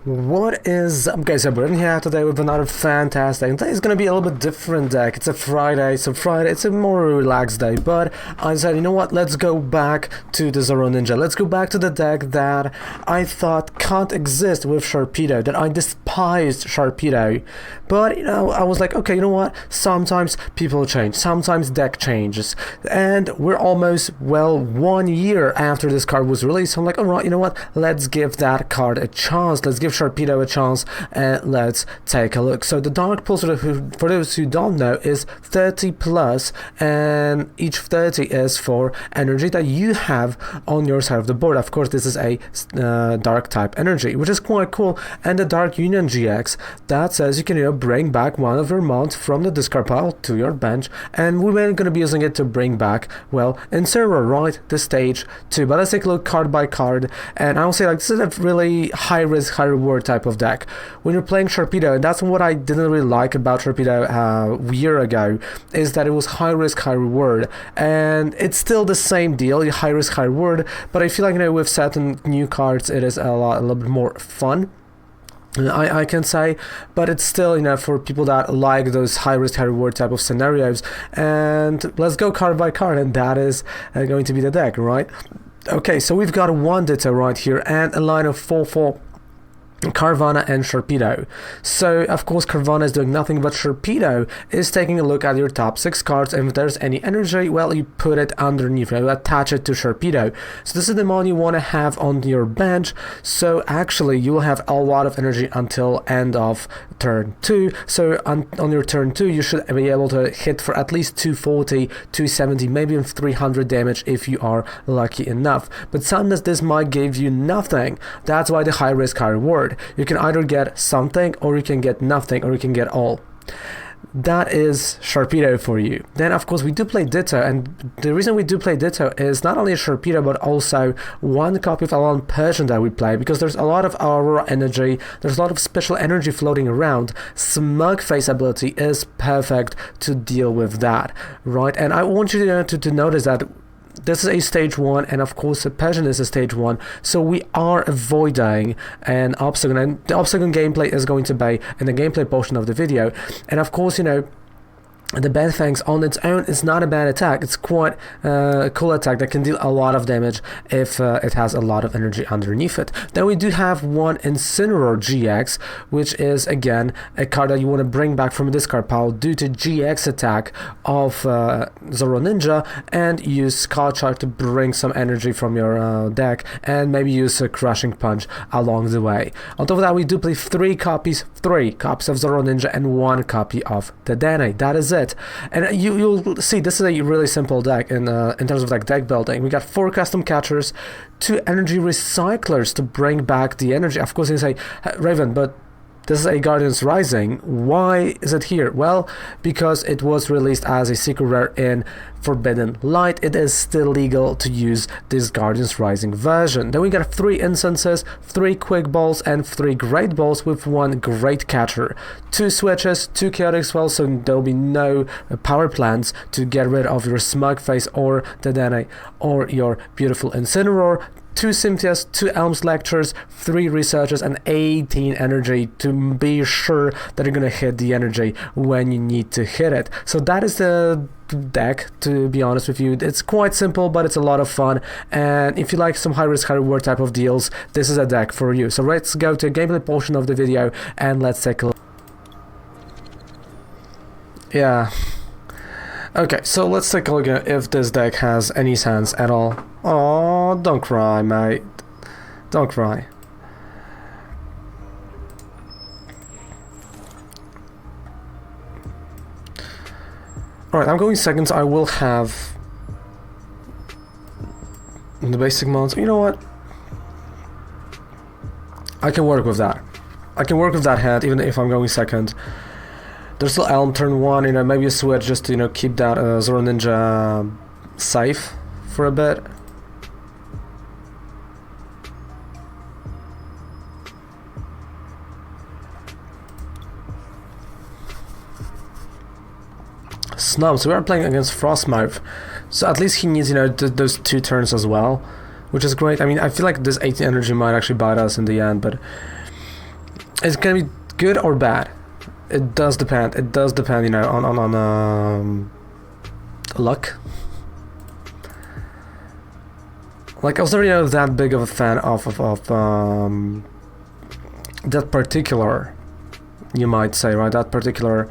What is up, guys? I'm here today with another fantastic, and today is gonna be a little bit different deck. It's a Friday, so Friday it's a more relaxed day, but I said, you know what, let's go back to the Zoroninja. Let's go back to the deck that I thought can't exist with Sharpedo, that I despised Sharpedo. But, you know, I was like, okay, you know what, sometimes people change, sometimes deck changes, and we're almost, well, 1 year after this card was released, so I'm like, alright, you know what, let's give that card a chance, let's give Sharpedo a chance, and let's take a look. So the Dark Pulse, for those who don't know, is 30 plus, and each 30 is for energy that you have on your side of the board. Of course, this is a Dark type energy, which is quite cool. And the Dark Union GX, that says you can, you know, bring back one of your mounts from the discard pile to your bench, and we're going to be using it to bring back, well, Incineroar, right, the stage 2. But let's take a look card by card, and I'll say, like, this is a really high risk, high reward type of deck. When you're playing Sharpedo, and that's what I didn't really like about Sharpedo a year ago, is that it was high risk, high reward, and it's still the same deal, high risk, high reward, but I feel like, you know, with certain new cards, it is a little bit more fun. I can say, but it's still, you know, for people that like those high risk, high reward type of scenarios. And let's go card by card, and that is going to be the deck, right? Okay, so we've got one Ditto right here and a line of 4/4 Carvanha and Sharpedo. So of course Carvanha is doing nothing, but Sharpedo is taking a look at your top 6 cards, and if there's any energy, well, you put it underneath, you attach it to Sharpedo. So this is the mon you want to have on your bench, so actually you will have a lot of energy until end of turn 2. So on your turn 2 you should be able to hit for at least 240, 270, maybe even 300 damage if you are lucky enough. But sometimes this might give you nothing. That's why the high risk, high reward. You can either get something, or you can get nothing, or you can get all. That is Sharpedo for you. Then of course we do play Ditto, and the reason we do play Ditto is not only Sharpedo but also one copy of Alolan Persian that we play, because there's a lot of Aurora energy, there's a lot of special energy floating around. Smug Face ability is perfect to deal with that, right? And I want you to notice that this is a stage 1, and of course the Persian is a stage 1, so we are avoiding an Obstacle, and the Obstacle gameplay is going to be in the gameplay portion of the video. And of course, you know, the Bad Fangs on its own is not a bad attack. It's quite a cool attack that can deal a lot of damage if it has a lot of energy underneath it. Then we do have one Incineroar GX, which is again a card that you want to bring back from a discard pile due to GX attack of Zoroninja, and use Scald Charge to bring some energy from your deck, and maybe use a Crushing Punch along the way. On top of that, we do play 3 copies of Zoroninja and 1 copy of the Dedenne. That is it. And you'll see this is a really simple deck in terms of like deck building. We got 4 custom catchers, 2 energy recyclers to bring back the energy. Of course you say, Raven, but this is a Guardians Rising. Why is it here? Well, because it was released as a secret rare in Forbidden Light. It is still legal to use this Guardians Rising version. Then we got 3 instances, 3 quick balls, and 3 great balls with 1 great catcher. 2 switches, 2 chaotic swells, so there'll be no power plants to get rid of your Smug Face or Dedenne or your beautiful Incineroar. 2 Cynthias, 2 Elms Lectures, 3 Researchers, and 18 energy to be sure that you're gonna hit the energy when you need to hit it. So that is the deck, to be honest with you. It's quite simple, but it's a lot of fun, and if you like some high risk, high reward type of deals, this is a deck for you. So let's go to the gameplay portion of the video, and let's take a look. Yeah. Okay, so let's take a look at if this deck has any sense at all. Oh, don't cry, mate. Don't cry. Alright, I'm going second, so I will have the basic mods. You know what? I can work with that. I can work with that hand, even if I'm going second. There's still Elm turn 1, you know, maybe a switch just to, you know, keep that Zoroninja safe for a bit. Snub, so we are playing against Frostmouth, so at least he needs, you know, those 2 turns as well, which is great. I mean, I feel like this 18 energy might actually bite us in the end, but It's gonna be good or bad. It does depend. It does depend, you know, on luck. Like, I was never, you know, that big of a fan of that particular, you might say, right? That particular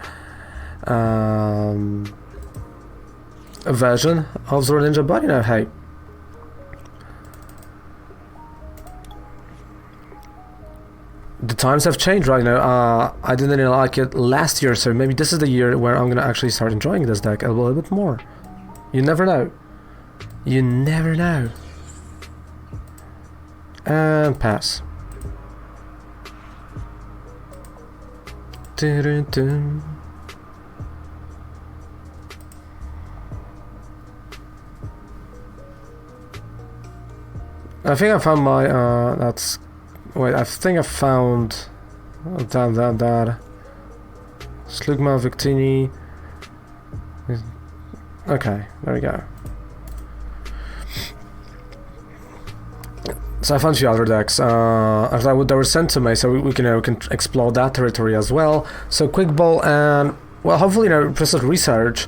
version of Zoraninja, but you know, hey. The times have changed, right? You know, I didn't really like it last year, so maybe this is the year where I'm gonna actually start enjoying this deck a little bit more. You never know. You never know. And pass. Dun-dun-dun. I think I found my that's wait, I think I found that Slugma Victini. Okay, there we go. So I found a few other decks that were sent to me, so we can explore that territory as well. So Quick Ball and, well, hopefully, you know, Precise Research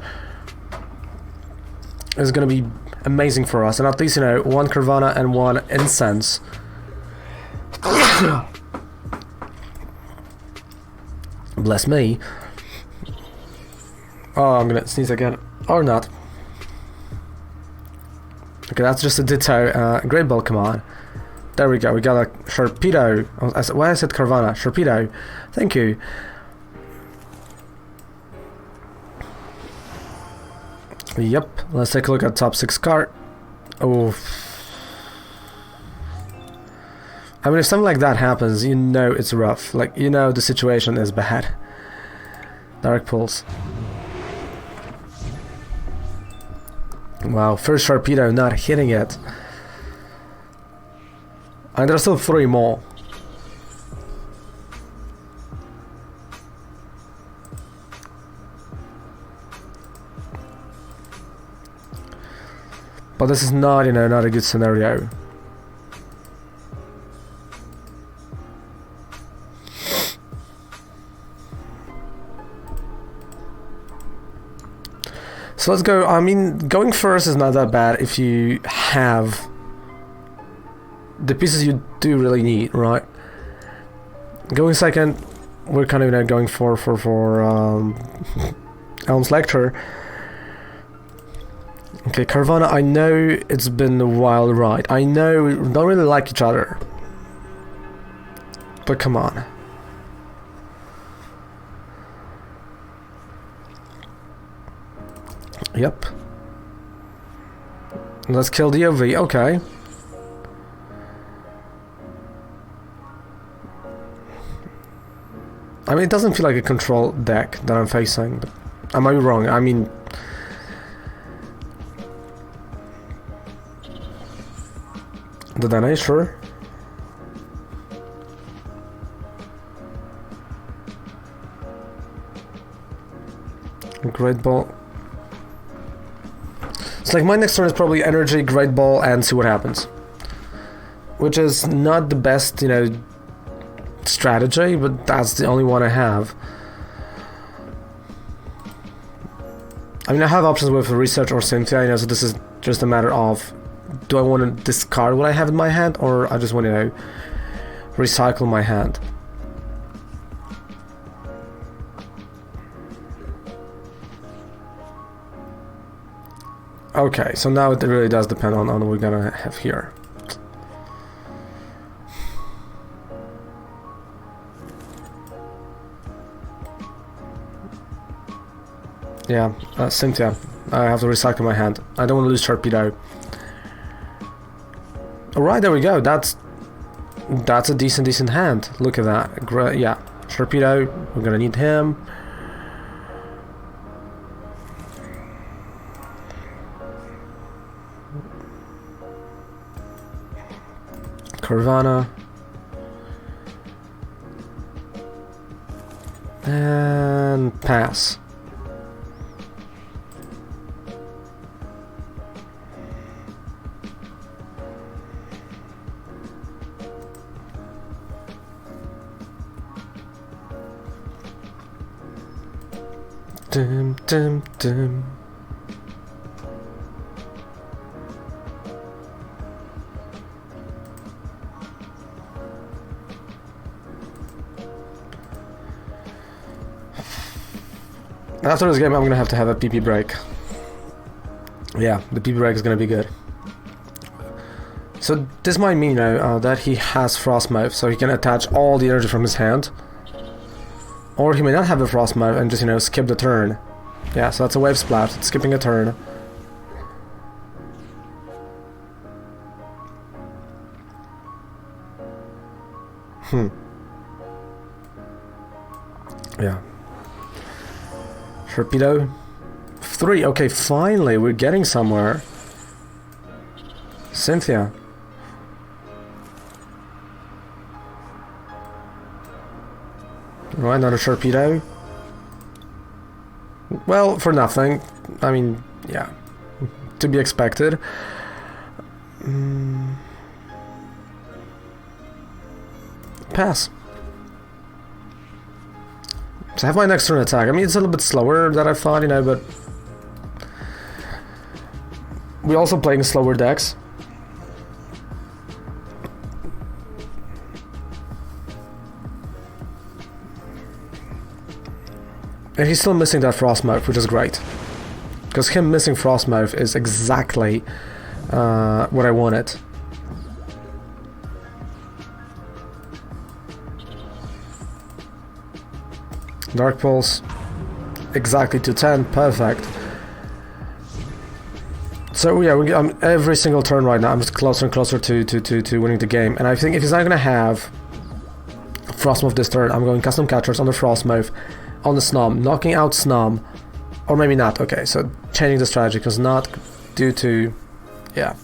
is gonna be amazing for us, and at least, you know, one Carvana and one Incense. Bless me. Oh, I'm gonna sneeze again, or not. Okay, that's just a Ditto. Great Ball, come on. There we go, we got a Sharpedo. Why I said Carvana? Sharpedo. Thank you. Yep, let's take a look at top 6 card. Oh. I mean, if something like that happens, you know it's rough. Like, you know the situation is bad. Dark Pulse. Wow, first Sharpedo not hitting it. And there's still 3 more. But this is not, you know, not a good scenario. So let's go. I mean, going first is not that bad if you have the pieces you do really need, right? Going second, we're kind of, you know, going for Elm's Lecture. Okay, Carvana, I know it's been a wild ride. I know we don't really like each other. But come on. Yep. Let's kill the OV, okay. I mean, it doesn't feel like a control deck that I'm facing, but I might be wrong. I mean, the Danae, sure. Great Ball. It's like my next turn is probably Energy, Great Ball, and see what happens. Which is not the best, you know, strategy, but that's the only one I have. I mean, I have options with Research or Cynthia, you know, so this is just a matter of, do I want to discard what I have in my hand, or I just want to, you know, recycle my hand. Okay, so now it really does depend on what we're gonna have here. Yeah, Cynthia. I have to recycle my hand. I don't want to lose Sharpedo. Alright, there we go. That's a decent hand. Look at that. Yeah, Sharpedo. We're gonna need him. Carvana. And pass. Dum, dum, dum. After this game, I'm gonna have to have a PP break. Yeah, the PP break is gonna be good. So this might mean, that he has Frostmouth, so he can attach all the energy from his hand. Or he may not have a Frostmouth and just, skip the turn. Yeah, so that's a Wave Splat, it's skipping a turn. Yeah. Torpedo. 3, okay, finally, we're getting somewhere. Cynthia. Right, another torpedo. Well, for nothing. I mean, yeah. To be expected. Pass. So I have my next turn attack. I mean, it's a little bit slower than I thought, but... We're also playing slower decks. And he's still missing that Frostmouth, which is great. Because him missing Frostmouth is exactly what I wanted. Dark Pulse, exactly to 10, perfect. So yeah, every single turn right now, I'm just closer and closer to winning the game. And I think if he's not going to have Frostmouth this turn, I'm going Custom Catchers on the Frostmouth, on the Snom, knocking out Snom, or maybe not. Okay, so changing the strategy, because not due to, yeah,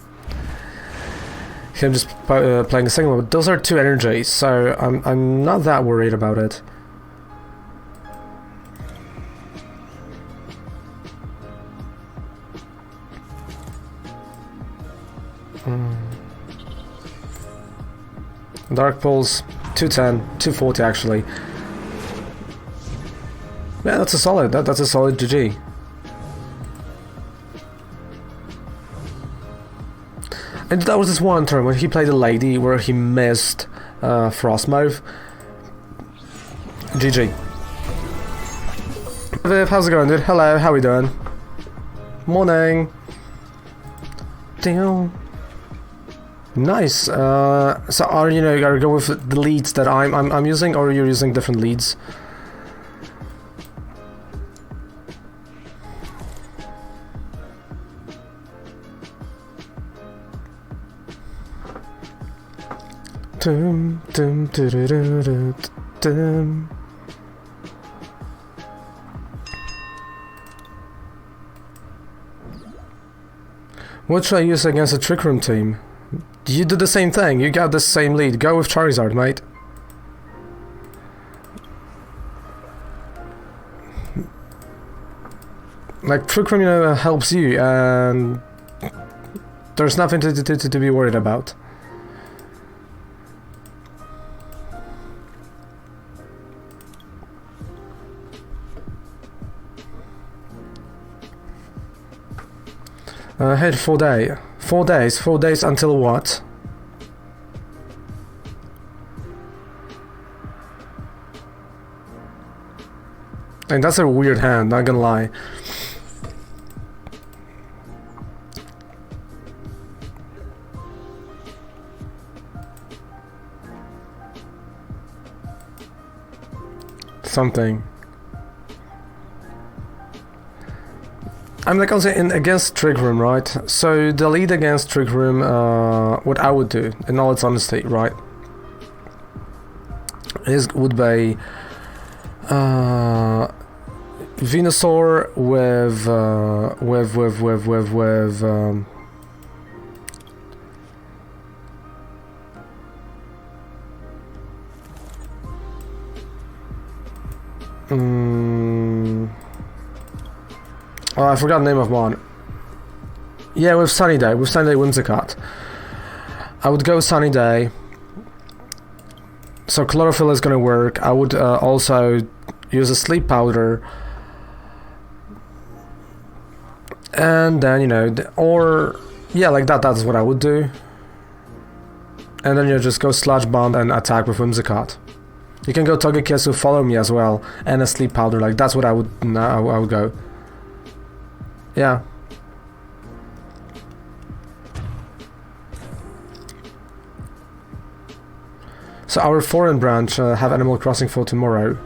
him just playing a single. But those are 2 energies, so I'm not that worried about it. Dark Pulse, 210, 240 actually. Yeah, that's a solid. That's a solid GG. And that was this one turn when he played a lady where he missed Frostmouth. GG. Viv, how's it going, dude? Hello, how we doing? Morning. Damn. Nice. So are you going with the leads that I'm using, or are you using different leads? Dum, dum, dum, dum, dum. What should I use against a Trick Room team? You do the same thing, you got the same lead. Go with Charizard, mate. Like, Trick Room, helps you, and there's nothing to be worried about. Hit 4 days. 4 days. 4 days until what? And that's a weird hand, not gonna lie. Something. I'm like also against Trick Room, right? So the lead against Trick Room, what I would do, in all its honesty, right, would be Venusaur with oh, I forgot the name of one. Yeah, with Sunny Day. With Sunny Day Whimsicott. I would go Sunny Day. So Chlorophyll is gonna work. I would also use a Sleep Powder And then, you know, or yeah, like that's what I would do. And then you just go Sludge Bomb and attack with Whimsicott. You can go Togekisu, follow me as well, and a Sleep Powder. Like that's what I would go. Yeah. So our foreign branch have Animal Crossing for tomorrow.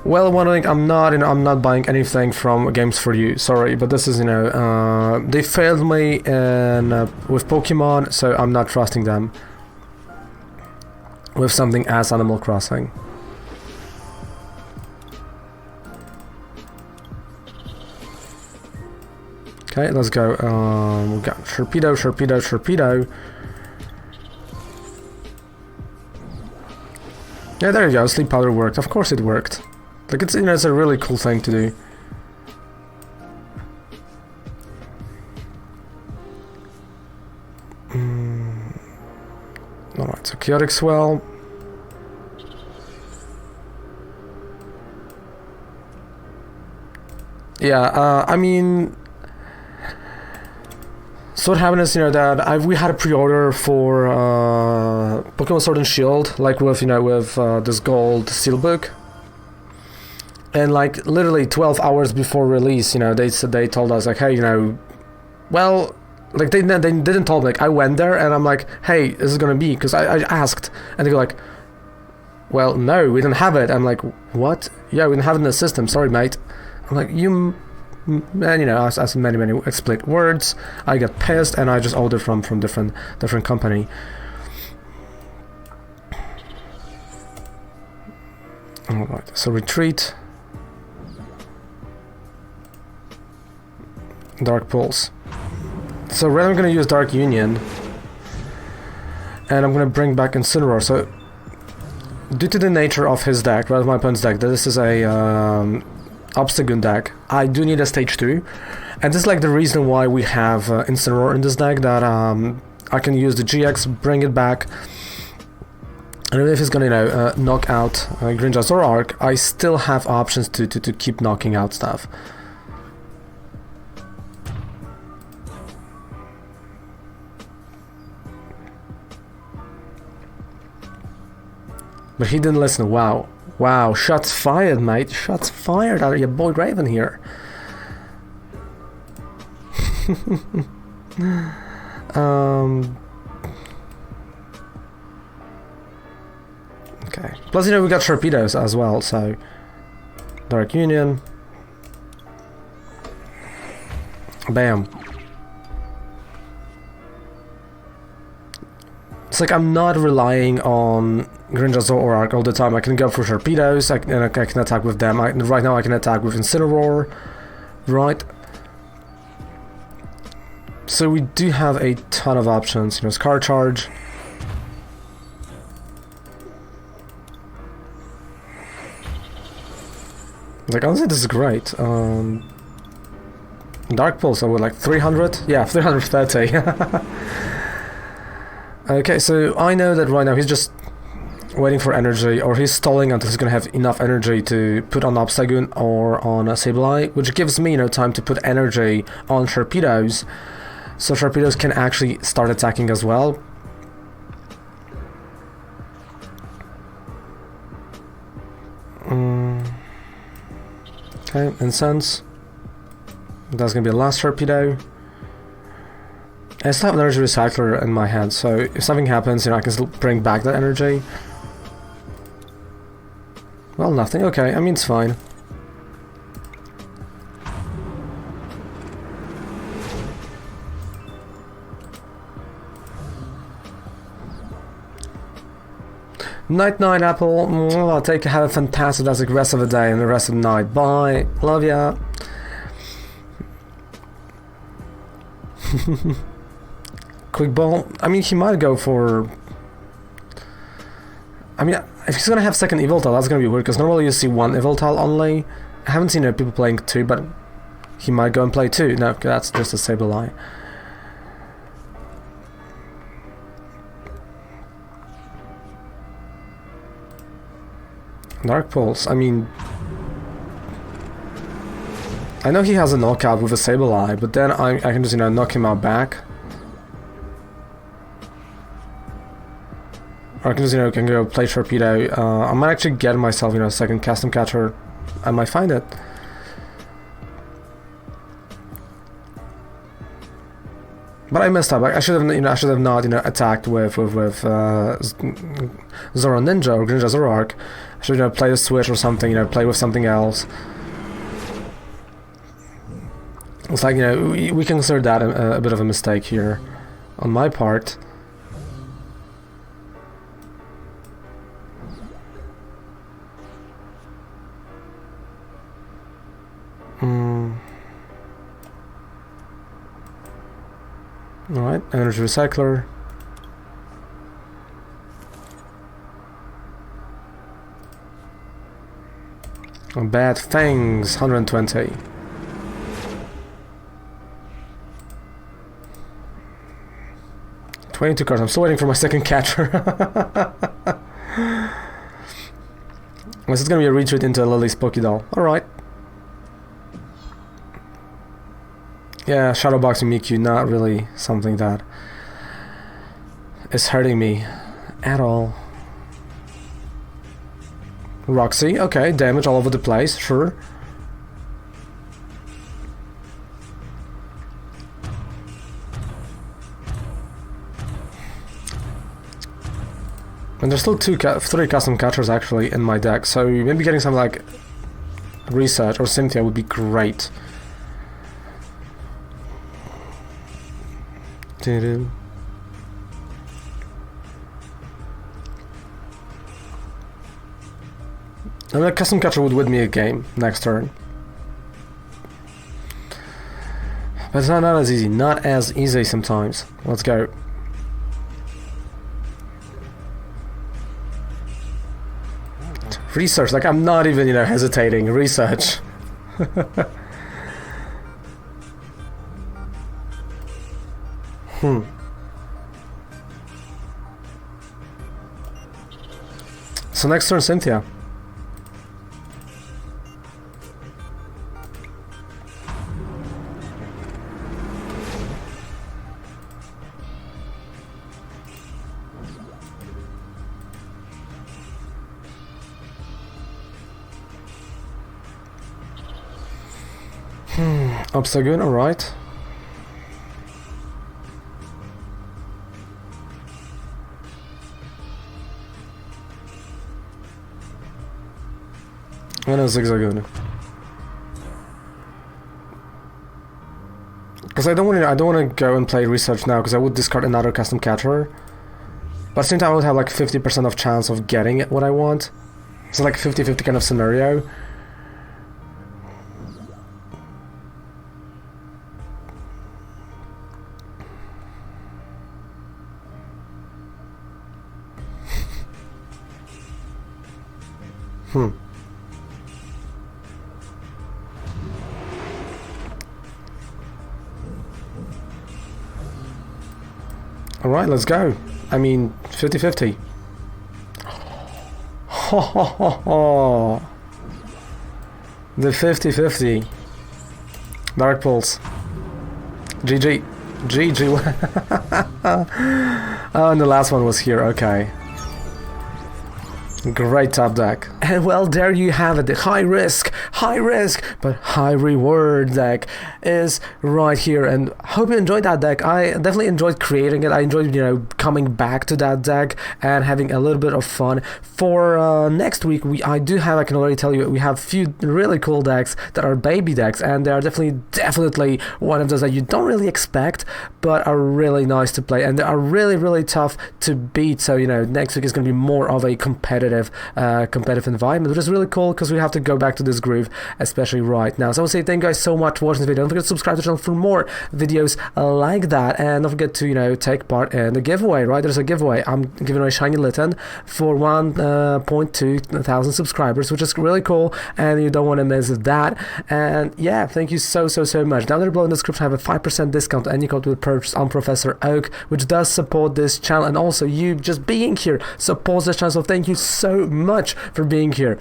Well, wondering, I'm not buying anything from Games for You. Sorry, but this is, you know, they failed me in with Pokemon, so I'm not trusting them with something as Animal Crossing. Okay, let's go. We got Sharpedo. Yeah, there you go. Sleep Powder worked. Of course, it worked. Like it's, you know, it's a really cool thing to do. Alright, so Chaotic Swell. Yeah, I mean, so what happened is, you know, that we had a pre-order for Pokemon Sword and Shield, like with, you know, with this gold steelbook. And like literally 12 hours before release, you know, they told us like, hey, you know, well, like they didn't tell me. Like I went there and I'm like, hey, this is gonna be, because I asked, and they go like, well, no, we didn't have it. I'm like, what? Yeah, we didn't have it in the system. Sorry, mate. I'm like, you, and you know, as many explicit words, I got pissed and I just ordered from different company. All right, so retreat. Dark Pulse. So then I'm going to use Dark Union, and I'm going to bring back Incineroar. So due to the nature of his deck, rather my opponent's deck, this is a Obstagoon deck, I do need a stage 2, and this is like the reason why we have Incineroar in this deck, that I can use the GX, bring it back, and even if he's going to, you know, knock out Greninja Zoroark, I still have options to keep knocking out stuff. But he didn't listen. Wow. Wow. Shots fired, mate. Shots fired out of your boy Raven here. Okay. Plus, you know, we got Sharpedos as well, so... Dark Union. Bam. It's like I'm not relying on Greninja Zoroark all the time. I can go for Sharpedos, and I can attack with them. Right now I can attack with Incineroar, right? So we do have a ton of options, you know, Scar Charge. Like, honestly, this is great. Dark Pulse, I would like 300? Yeah, 330. Okay, so I know that right now he's just waiting for energy, or he's stalling until he's gonna have enough energy to put on Obstagoon or on a Sableye, which gives me, you know, time to put energy on Sharpedos, so Sharpedos can actually start attacking as well. Okay, Incense. That's gonna be the last Sharpedo. I still have an energy recycler in my hand, so if something happens, you know, I can still bring back that energy. Well, nothing. Okay, I mean, it's fine. Night, Apple. I'll take. Have a fantastic rest of the day and the rest of the night. Bye. Love ya. Quick Ball. I mean, he might go for... I mean, if he's gonna have second Yveltal, that's gonna be weird, because normally you see one Yveltal only. I haven't seen people playing two, but he might go and play two. No, that's just a Sableye. Dark Pulse, I mean... I know he has a knockout with a Sableye, but then I can just, you know, knock him out back. Or I can just, you know, can go play Torpedo. I might actually get myself, you know, a second Custom Catcher. I might find it. But I messed up. I should have, you know, I should have not, you know, attacked with Zoro Ninja or Greninja Zoroark. I should, you know, play a switch or something. You know, play with something else. It's like, you know, we consider that a bit of a mistake here on my part. Alright, Energy Recycler. Bad Fangs, 120. $22 cards. I'm still waiting for my second catcher. This is gonna be a retreat into Lily's Pokédoll. Alright. Yeah, Shadowboxing Mimikyu, not really something that is hurting me at all. Roxy, okay, damage all over the place, sure. And there's still three custom catchers actually in my deck, so maybe getting some like Research or Cynthia would be great. And a custom catcher would win me a game next turn. But it's not as easy, not as easy sometimes. Let's go. Research, like I'm not even, you know, hesitating. Research. So next turn, Cynthia. Obstagoon, alright. And a Zigzagoon. Because I don't want to go and play Research now, because I would discard another custom catcher. But at the same time I would have like 50% of chance of getting what I want. So like 50-50 kind of scenario. Alright, let's go. I mean, 50-50. Ho ho ho ho. The 50-50. Dark Pulse. GG. GG. Oh, and the last one was here, okay. Great top deck. And well, there you have it. The high risk, but high reward deck is right here. And hope you enjoyed that deck. I definitely enjoyed creating it. I enjoyed, you know, coming back to that deck and having a little bit of fun. For next week, I can already tell you, we have a few really cool decks that are baby decks, and they are definitely one of those that you don't really expect, but are really nice to play, and they are really tough to beat. So, you know, next week is going to be more of a competitive environment, which is really cool because we have to go back to this groove, especially right now. So I would say thank you guys so much for watching the video. Don't forget to subscribe to the channel for more videos like that, and don't forget to, you know, take part in the giveaway. Right, there's a giveaway. I'm giving away Shiny Litten for 1.2 thousand subscribers, which is really cool, and you don't want to miss that. And yeah, thank you so much. Down there below in the description I have a 5% discount any code with purchase on Professor Oak, which does support this channel, and also you just being here supports this channel. So thank you so so much for being here.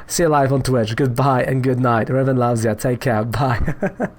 See you live on Twitch. Goodbye and good night. Raven loves ya. Take care. Bye.